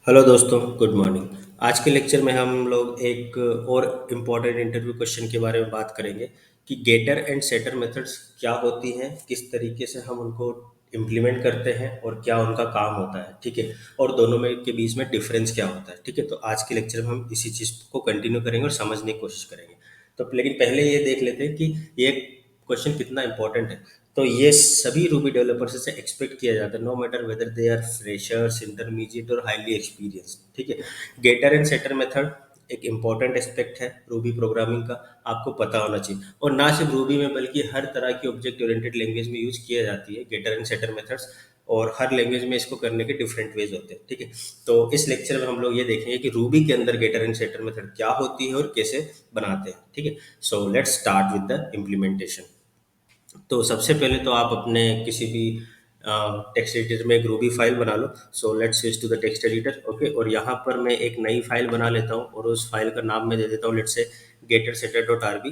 Hello दोस्तों, good morning. आज के लेक्चर में हम लोग एक और इम्पॉर्टेंट इंटरव्यू क्वेश्चन के बारे में बात करेंगे कि गेटर एंड सेटर मेथड्स क्या होती हैं, किस तरीके से हम उनको इम्प्लीमेंट करते हैं और क्या उनका काम होता है। ठीक है। और दोनों में के बीच में डिफरेंस क्या होता है। ठीक है। तो आज के लेक्चर में हम इसी चीज़ को कंटिन्यू करेंगे और समझने की कोशिश करेंगे। तो लेकिन पहले ये देख लेते हैं कि ये क्वेश्चन कितना इंपॉर्टेंट है। तो ये सभी रूबी डेवलपर्स से एक्सपेक्ट किया जाता है, no matter whether they are freshers, intermediate और हाईली एक्सपीरियंस। ठीक है। गेटर एंड सेटर मेथड एक इम्पॉर्टेंट एस्पेक्ट है रूबी प्रोग्रामिंग का, आपको पता होना चाहिए। और ना सिर्फ रूबी में बल्कि हर तरह की ऑब्जेक्ट ओरिएंटेड लैंग्वेज में यूज किया जाती है गेटर एंड सेटर मेथड्स। और हर लैंग्वेज में इसको करने के डिफरेंट वेज होते हैं। ठीक है। तो इस लेक्चर में हम लोग ये देखेंगे कि रूबी के अंदर गेटर एंड सेटर मेथड क्या होती है और कैसे बनाते हैं। ठीक है। So let's start with the implementation. तो सबसे पहले तो आप अपने किसी भी टेक्स्ट एडिटर में एक रूबी फाइल बना लो। So let's switch to the text editor. Okay. और यहाँ पर मैं एक नई फाइल बना लेता हूँ और उस फाइल का नाम मैं दे देता हूँ, let's say getter setter dot R B.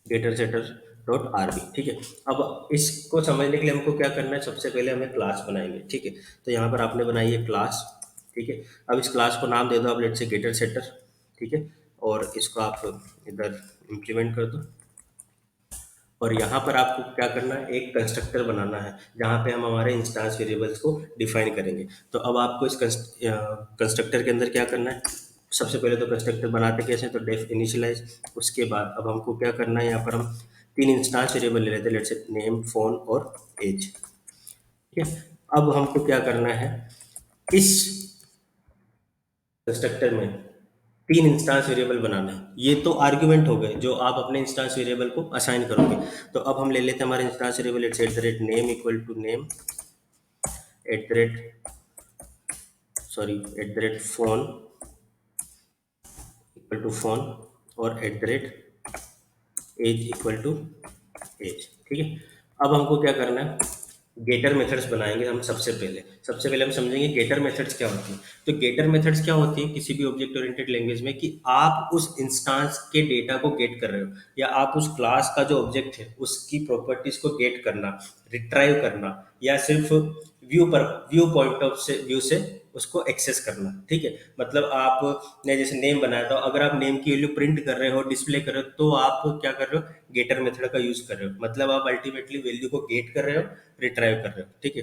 Getter setter dot R B. ठीक है। अब इसको समझने के लिए हमको क्या करना है, सबसे पहले हमें क्लास बनाएंगे। ठीक है। तो यहाँ पर आपने बनाई है क्लास। ठीक है। अब इस क्लास को नाम दे दो आप, लेट्स से गेटर सेटर। ठीक है। और इसको आप इधर इम्प्लीमेंट कर दो। और यहाँ पर आपको क्या करना है, एक कंस्ट्रक्टर बनाना है जहाँ पे हम हमारे इंस्टांस वेरिएबल्स को डिफाइन करेंगे। तो अब आपको इस कंस्ट्रक्टर के अंदर क्या करना है, सबसे पहले तो कंस्ट्रक्टर बनाते कैसे हैं, तो डेफ इनिशियलाइज। उसके बाद अब हमको क्या करना है, यहाँ पर हम तीन इंस्टांस वेरिएबल ले लेते हैं, लेट्स से नेम, फोन और एज। ठीक है। अब हमको क्या करना है, इस कंस्ट्रक्टर में तीन इंस्टांस वेरिएबल बनाना है। ये तो आर्ग्यूमेंट हो गए जो आप अपने इंस्टांस वेरिएबल को असाइन करोगे। तो अब हम ले लेते हैं हमारे instance variable, it's at the rate name equal to name, at the rate sorry at the rate phone equal to phone, और at the rate age equal to age. ठीक है। अब हमको क्या करना है, गेटर मेथड्स बनाएंगे हम। सबसे पहले हम समझेंगे गेटर मेथड्स क्या होती है। तो गेटर मेथड्स क्या होती है किसी भी ऑब्जेक्ट ओरिएंटेड लैंग्वेज में, कि आप उस इंस्टांस के डेटा को गेट कर रहे हो, या आप उस क्लास का जो ऑब्जेक्ट है उसकी प्रॉपर्टीज को गेट करना, रिट्राइव करना, या सिर्फ व्यू पॉइंट ऑफ से व्यू से उसको एक्सेस करना। ठीक है। मतलब आपने जैसे नेम बनाया था, अगर आप नेम की वैल्यू प्रिंट कर रहे हो, डिस्प्ले कर रहे हो, तो आप क्या कर रहे हो, गेटर मेथड का यूज कर रहे हो। मतलब आप अल्टीमेटली वैल्यू को गेट कर रहे हो, रिट्राइव कर रहे हो। ठीक है।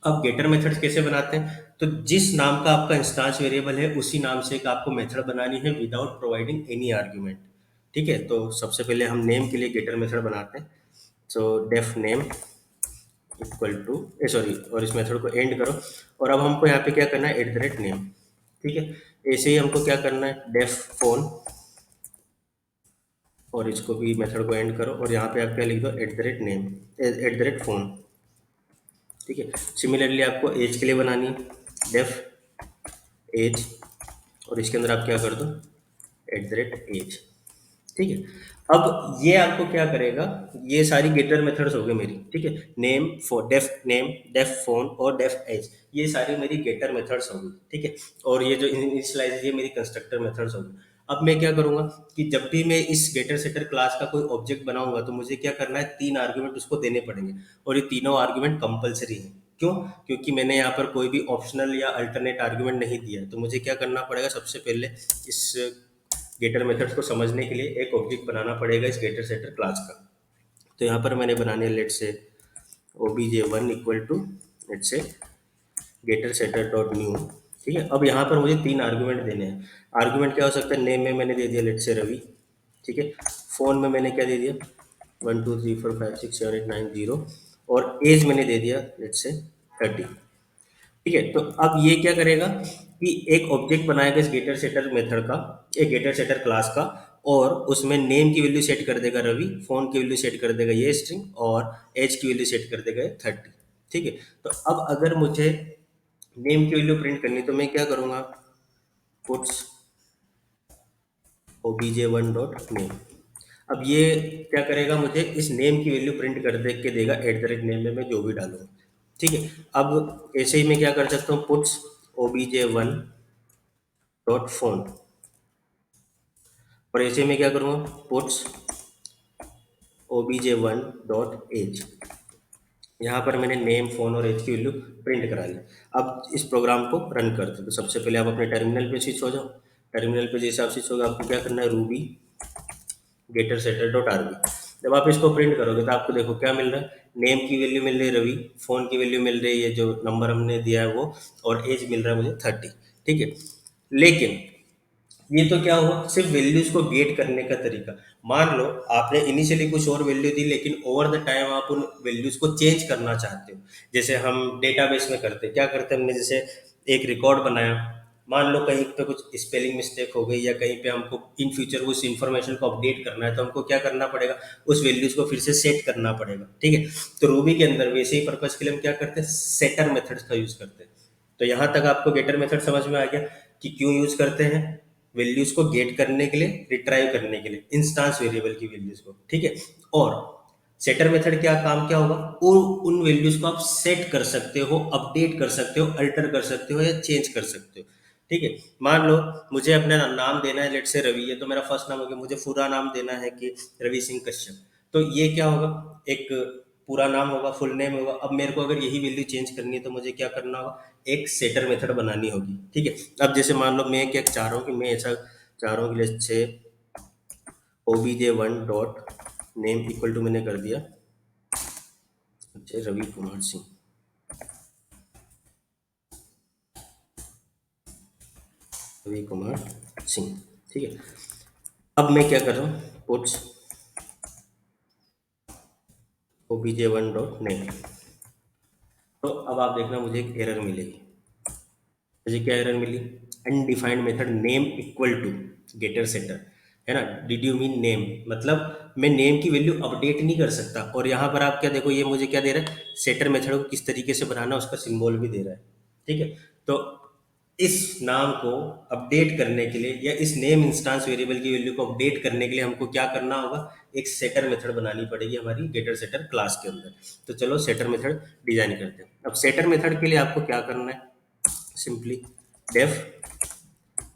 अब गेटर मेथड्स कैसे बनाते हैं, तो जिस नाम का आपका इंस्टांस वेरिएबल है उसी नाम से एक आपको मेथड बनानी है विदाउट प्रोवाइडिंग एनी आर्ग्यूमेंट। ठीक है। तो सबसे पहले हम नेम के लिए गेटर मेथड बनाते हैं। So def name equal to sorry, और इस मेथड को एंड करो। और अब हमको यहाँ पे क्या करना है, एट द रेट नेम। ठीक है। ऐसे ही हमको क्या करना है, डेफ फोन, और इसको भी मेथड को एंड करो, और यहाँ पे आप क्या लिख दो, eight the rate name, at the rate phone. ठीक है। सिमिलरली आपको एज के लिए बनानी है, डेफ एज, और इसके अंदर आप क्या कर दो, एट द रेट एज। ठीक है। अब ये आपको क्या करेगा, ये सारी गेटर मेथड्स हो गई मेरी। ठीक है। Name for def name, def phone और डेफ एज, ये सारी मेरी गेटर मेथड्स होंगी। ठीक है। और ये जो इनिशियलाइज, ये मेरी कंस्ट्रक्टर मेथड्स होंगी। अब मैं क्या करूंगा कि जब भी मैं इस गेटर सेटर क्लास का कोई ऑब्जेक्ट बनाऊंगा तो मुझे क्या करना है, तीन आर्ग्यूमेंट उसको देने पड़ेंगे। और ये तीनों आर्ग्यूमेंट कंपलसरी है। क्यों? क्योंकि मैंने यहाँ पर कोई भी ऑप्शनल या अल्टरनेट आर्ग्यूमेंट नहीं दिया है। तो मुझे क्या करना पड़ेगा, सबसे पहले इस गेटर मेथड्स को समझने के लिए एक ऑब्जेक्ट बनाना पड़ेगा इस गेटर सेटर क्लास का। तो यहाँ पर मैंने बनाने, लेट से obj1 इक्वल टू, लेट से गेटर सेटर डॉट न्यू। ठीक है। अब यहाँ पर मुझे तीन आर्गुमेंट देने हैं। आर्गुमेंट क्या हो सकता है, नेम में मैंने दे दिया लेट से रवि। ठीक है। फोन में मैंने क्या दे दिया, 1 2 3 4 5 6 7 8 9 0। और एज मैंने दे दिया लेट से 30। ठीक है। तो अब ये क्या करेगा कि एक ऑब्जेक्ट बनाएगा इस गेटर सेटर मेथड का, एक गेटर सेटर क्लास का, और उसमें नेम की वैल्यू सेट कर देगा रवि, फोन की वैल्यू सेट कर देगा ये स्ट्रिंग, और एज की वैल्यू सेट कर देगा 30। ठीक है। तो अब अगर मुझे नेम की वैल्यू प्रिंट करनी तो मैं क्या करूंगा, पुट्स obj1 डॉट नेम। अब ये क्या करेगा, मुझे इस नेम की वैल्यू प्रिंट कर दे के देगा एट द रेट नेम में मैं जो भी डालूंगा। ठीक है। अब ऐसे ही मैं क्या कर सकता हूँ, पुट्स obj1 डॉट फोन, और ऐसे में क्या करूँगा, पुट्स obj1 डॉट एज। यहाँ पर मैंने नेम, फ़ोन और एज की वैल्यू प्रिंट करा ली। अब इस प्रोग्राम को रन करते हैं। तो सबसे पहले आप अपने टर्मिनल पे स्विच हो जाओ। टर्मिनल पे जैसे आप स्विच होगे, आपको क्या करना है, Ruby getter setter dot RB. जब आप इसको प्रिंट करोगे तो आपको देखो क्या मिल रहा है, नेम की वैल्यू मिल रही है रवि, फ़ोन की वैल्यू मिल रही है जो नंबर हमने दिया है वो, और एज मिल रहा है मुझे 30। ठीक है, लेकिन ये तो क्या हुआ, सिर्फ वैल्यूज को गेट करने का तरीका। मान लो आपने इनिशियली कुछ और वैल्यू दी, लेकिन ओवर द टाइम आप उन वैल्यूज को चेंज करना चाहते हो। जैसे हम डेटाबेस में करते क्या करते हैं, हमने जैसे एक रिकॉर्ड बनाया, मान लो कहीं पे कुछ स्पेलिंग मिस्टेक हो गई या कहीं पे हमको इन फ्यूचर उस इंफॉर्मेशन को अपडेट करना है, तो हमको क्या करना पड़ेगा, उस वैल्यूज को फिर से सेट करना पड़ेगा। ठीक है, तो रूबी के अंदर वैसे ही पर्पज के लिए हम क्या करते हैं, सेटर मेथड्स का यूज करते हैं। तो यहाँ तक आपको गेटर मेथड समझ में आ गया कि क्यों यूज करते हैं, वैल्यूज को गेट करने के लिए, रिट्राइव करने के लिए इंस्टांस वेरिएबल की वैल्यूज को। ठीक है, और सेटर मेथड क्या काम क्या होगा, उन वैल्यूज को आप सेट कर सकते हो, अपडेट कर सकते हो, अल्टर कर सकते हो या चेंज कर सकते हो। ठीक है, मान लो मुझे अपना नाम देना है, लेट से रवि है, तो मेरा फर्स्ट नाम हो गया, मुझे पूरा नाम देना है कि रवि सिंह कश्यप। तो ये क्या होगा, एक पूरा नाम होगा, फुल नेम होगा। अब मेरे को अगर यही वैल्यू चेंज करनी है तो मुझे क्या करना होगा, एक सेटर मेथड बनानी होगी। ठीक है, अब जैसे मान लो मैं क्या चाह रहा हूँ कि मैं ऐसा चाह रहा हूँ कि let's say obj1 dot name equal to मैंने कर दिया अच्छा रवि कुमार सिंह। रवि कुमार सिंह। ठीक है, अब मैं क्या कर रहा हूँ, पुट्स obj1 डॉट नेम। तो अब आप देखना मुझे एक एरर मिलेगी। मुझे क्या एरर मिली, undefined method name equal to getter setter, है ना। डिड यू मीन नेम, मतलब मैं नेम की वैल्यू अपडेट नहीं कर सकता। और यहाँ पर आप क्या देखो, ये मुझे क्या दे रहा है, सेटर मेथड को किस तरीके से बनाना है उसका सिंबल भी दे रहा है। ठीक है, तो इस नाम को अपडेट करने के लिए या इस नेम इंस्टांस वेरिएबल की वैल्यू को अपडेट करने के लिए हमको क्या करना होगा, एक सेटर मेथड बनानी पड़ेगी हमारी गेटर सेटर क्लास के अंदर। तो चलो सेटर मेथड डिजाइन करते हैं। अब सेटर मेथड के लिए आपको क्या करना है, simply def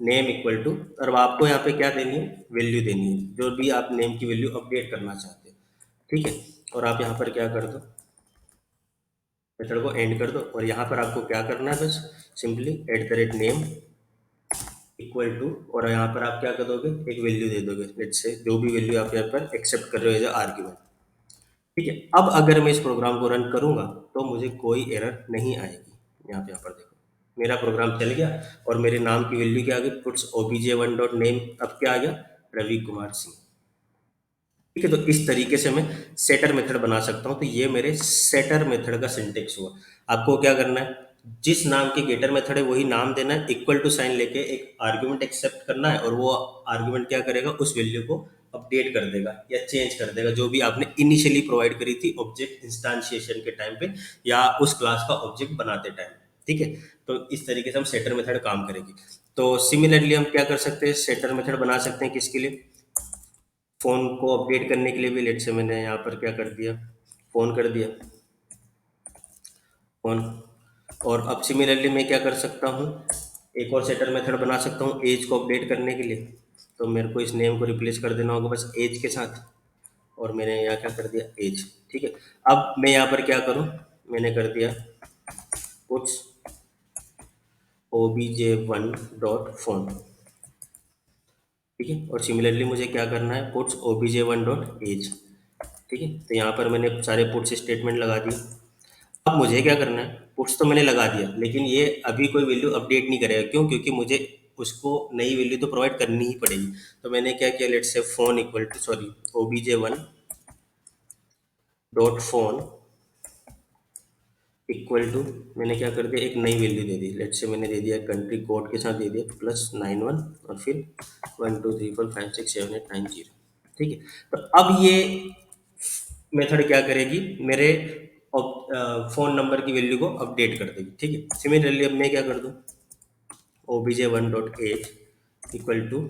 name equal to, और आपको यहाँ पे क्या देनी है, वैल्यू देनी है, जो भी आप नेम की वैल्यू अपडेट करना चाहते हो। ठीक है, और आप यहाँ पर क्या कर दो, मेथड को एंड कर दो, और यहाँ पर आपको क्या करना है, बस simply at the rate name equal to, और यहाँ पर आप क्या कर दोगे, एक वैल्यू दे दोगे, लेट्स से जो भी वैल्यू आप यहाँ पर एक्सेप्ट कर रहे हो एज आर्ग्यूमेंट। ठीक है, अब अगर मैं इस प्रोग्राम को रन करूंगा तो मुझे कोई एरर नहीं आएगी। यहाँ पर देखो मेरा प्रोग्राम चल गया, और मेरे नाम की वैल्यू क्या आ गई, पुट्स obj1 डॉट नेम, अब क्या आ गया, रवि कुमार सिंह। ठीक है, तो इस तरीके से मैं सेटर मेथड बना सकता हूँ। तो ये मेरे सेटर मेथड का सिंटेक्स हुआ। आपको क्या करना है, जिस नाम की गेटर मेथड है वही नाम देना है, इक्वल टू साइन लेके एक आर्ग्यूमेंट एक्सेप्ट करना है, और वो आर्ग्यूमेंट क्या करेगा, उस वैल्यू को अपडेट कर देगा या चेंज कर देगा, जो भी आपने इनिशियली प्रोवाइड करी थी ऑब्जेक्ट इंस्टांशिएशन के टाइम पे या उस क्लास का ऑब्जेक्ट बनाते टाइम। ठीक है, तो इस तरीके से हम सेटर मेथड काम करेगी। तो सिमिलरली हम क्या कर सकते हैं, सेटर मेथड बना सकते हैं किसके लिए, फ़ोन को अपडेट करने के लिए भी। लेट से मैंने यहाँ पर क्या कर दिया, फ़ोन कर दिया फ़ोन। और अब सिमिलरली मैं क्या कर सकता हूँ, एक और सेटर मेथड बना सकता हूँ एज को अपडेट करने के लिए। तो मेरे को इस नेम को रिप्लेस कर देना होगा बस एज के साथ, और मैंने यहाँ क्या कर दिया, एज। ठीक है, अब मैं यहाँ पर क्या करूँ, मैंने कर दिया पुट्स obj1 डॉट फोन। ठीक है, और सिमिलरली मुझे क्या करना है, पुट्स obj1 डॉट एज। ठीक है, तो यहाँ पर मैंने सारे पुट्स स्टेटमेंट लगा दिए। अब मुझे क्या करना है, पुट्स तो मैंने लगा दिया, लेकिन ये अभी कोई वैल्यू अपडेट नहीं करेगा। क्यों, क्योंकि मुझे उसको नई वैल्यू तो प्रोवाइड करनी ही पड़ेगी। तो मैंने क्या किया, let say phone equal to sorry obj1 dot phone equal to, मैंने क्या कर दिया, एक नई वैल्यू दे दी। लेट से मैंने दे दिया कंट्री कोड के साथ दे दिया +91 और फिर 1 2 3 4 5 6 7 8 9 0। ठीक है, तो अब ये मेथड क्या करेगी, मेरे फोन नंबर की वैल्यू को अपडेट कर देगी। ठीक है, सिमिलरली अब मैं क्या कर दूं, obj1 dot as equal to,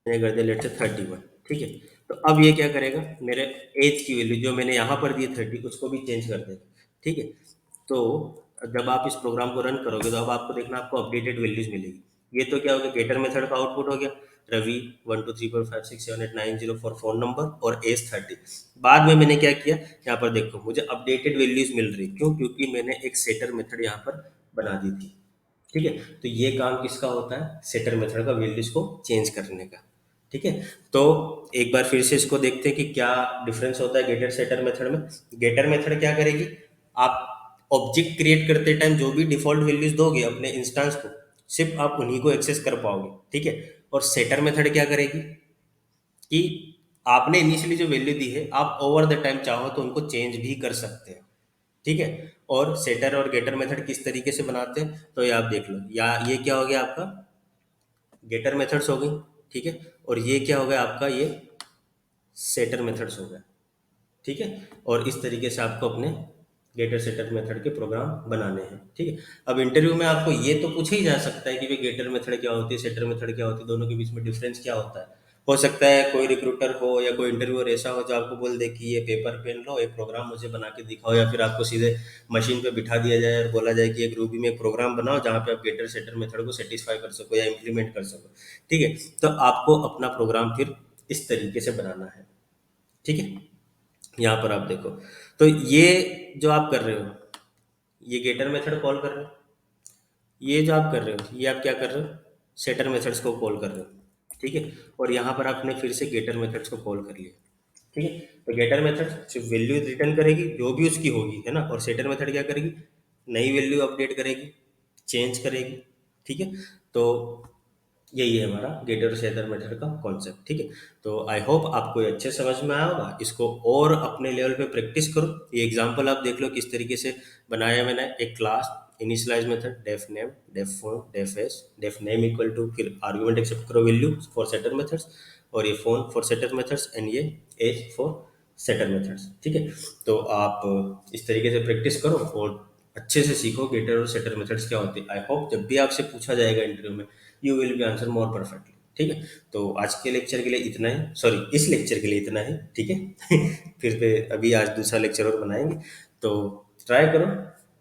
मैंने कर दिया लेट से 31। ठीक है, तो अब ये क्या करेगा, मेरे एज की वैल्यू जो मैंने यहाँ पर दी 30 उसको भी चेंज कर देगा। ठीक है, तो जब आप इस प्रोग्राम को रन करोगे तो अब आपको देखना, आपको अपडेटेड वैल्यूज मिलेगी। ये तो क्या हो गया, गेटर मेथड का आउटपुट हो गया। रवि 1 2 3 4 5 6 7 8 9 0 फॉर फ़ोन नंबर और एज 30। बाद में मैंने क्या किया, यहाँ पर देखो मुझे अपडेटेड वैल्यूज़ मिल रही, क्यों? क्योंकि मैंने एक सेटर मेथड यहाँ पर बना दी थी। ठीक है, तो ये काम किसका होता है? सेटर मेथड का, वैल्यूज को चेंज करने का। ठीक है, तो एक बार फिर से इसको देखते हैं कि क्या डिफरेंस होता है गेटर सेटर मेथड में। गेटर मेथड क्या करेगी, आप ऑब्जेक्ट क्रिएट करते टाइम जो भी डिफॉल्ट वैल्यूज दोगे अपने इंस्टेंस को, सिर्फ आप उन्हीं को एक्सेस कर पाओगे। ठीक है, और सेटर मेथड क्या करेगी कि आपने इनिशियली जो वैल्यू दी है, आप ओवर द टाइम चाहो तो उनको चेंज भी कर सकते हैं। ठीक है, और सेटर और गेटर मेथड किस तरीके से बनाते हैं, तो ये आप देख लो। या ये क्या हो गया आपका, गेटर मेथड्स हो गई। ठीक है, और ये क्या हो गया आपका, ये सेटर मेथड्स हो गया। ठीक है, और इस तरीके से आपको अपने गेटर सेटर मेथड के प्रोग्राम बनाने हैं। ठीक है, अब इंटरव्यू में आपको ये तो पूछा ही जा सकता है कि भाई गेटर मेथड क्या होती है, सेटर मेथड क्या होती है, दोनों के बीच में डिफरेंस क्या होता है। हो सकता है कोई रिक्रूटर हो या कोई इंटरव्यूअर ऐसा हो जो आपको बोल दे कि ये पेपर पेन लो, एक प्रोग्राम मुझे बना के दिखाओ, या फिर आपको सीधे मशीन पे बिठा दिया जाए और बोला जाए कि एक रूबी में एक प्रोग्राम बनाओ जहाँ पे आप गेटर सेटर मेथड को सेटिस्फाई कर सको या इम्प्लीमेंट कर सको। ठीक है, तो आपको अपना प्रोग्राम फिर इस तरीके से बनाना है। ठीक है, यहाँ पर आप देखो, तो ये जो आप कर रहे हो, ये गेटर मेथड कॉल कर रहे हो, ये जो आप कर रहे हो ये आप क्या कर रहे हो, सेटर मेथड्स को कॉल कर रहे हो। ठीक है, और यहाँ पर आपने फिर से गेटर मेथड्स को कॉल कर लिया। ठीक है, तो गेटर मेथड सिर्फ वैल्यू रिटर्न करेगी जो भी उसकी होगी, है ना, और सेटर मेथड क्या करेगी, नई वैल्यू अपडेट करेगी, चेंज करेगी। ठीक है, तो यही है हमारा गेटर सेटर मेथड का कॉन्सेप्ट। ठीक है, तो आई होप आपको ये अच्छे समझ में आया होगा। इसको और अपने लेवल पे प्रैक्टिस करो। ये एग्जांपल आप देख लो किस तरीके से बनाया मैंने। एक class initialize method def name def phone def S def name equal to, फिर आर्गुमेंट एक्सेप्ट करो वैल्यू फॉर सेटर मेथड्स, और ये phone for setter methods and ये एज फॉर सेटर मेथड्स। ठीक है, तो आप इस तरीके से प्रैक्टिस करो और अच्छे से सीखो गेटर और सेटर मेथड्स क्या होती है। आई होप जब भी आपसे पूछा जाएगा इंटरव्यू में, you will be answer more perfectly. ठीक है, तो आज के लेक्चर के लिए इतना ही, सॉरी इस लेक्चर के लिए इतना ही। ठीक है फिर पे अभी आज दूसरा लेक्चर और बनाएंगे, तो ट्राई करो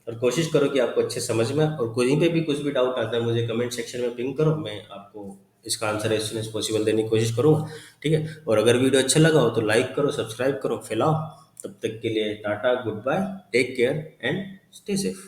और कोशिश करो कि आपको अच्छे समझ में आए। और कहीं पे भी कुछ भी डाउट आता है मुझे कमेंट सेक्शन में पिंग करो, मैं आपको इसका answer as soon as possible देने की कोशिश करूँगा। ठीक है, और अगर वीडियो अच्छा लगा हो तो लाइक करो, सब्सक्राइब करो, फैलाओ। तब तक के लिए tata, goodbye, take care and stay safe.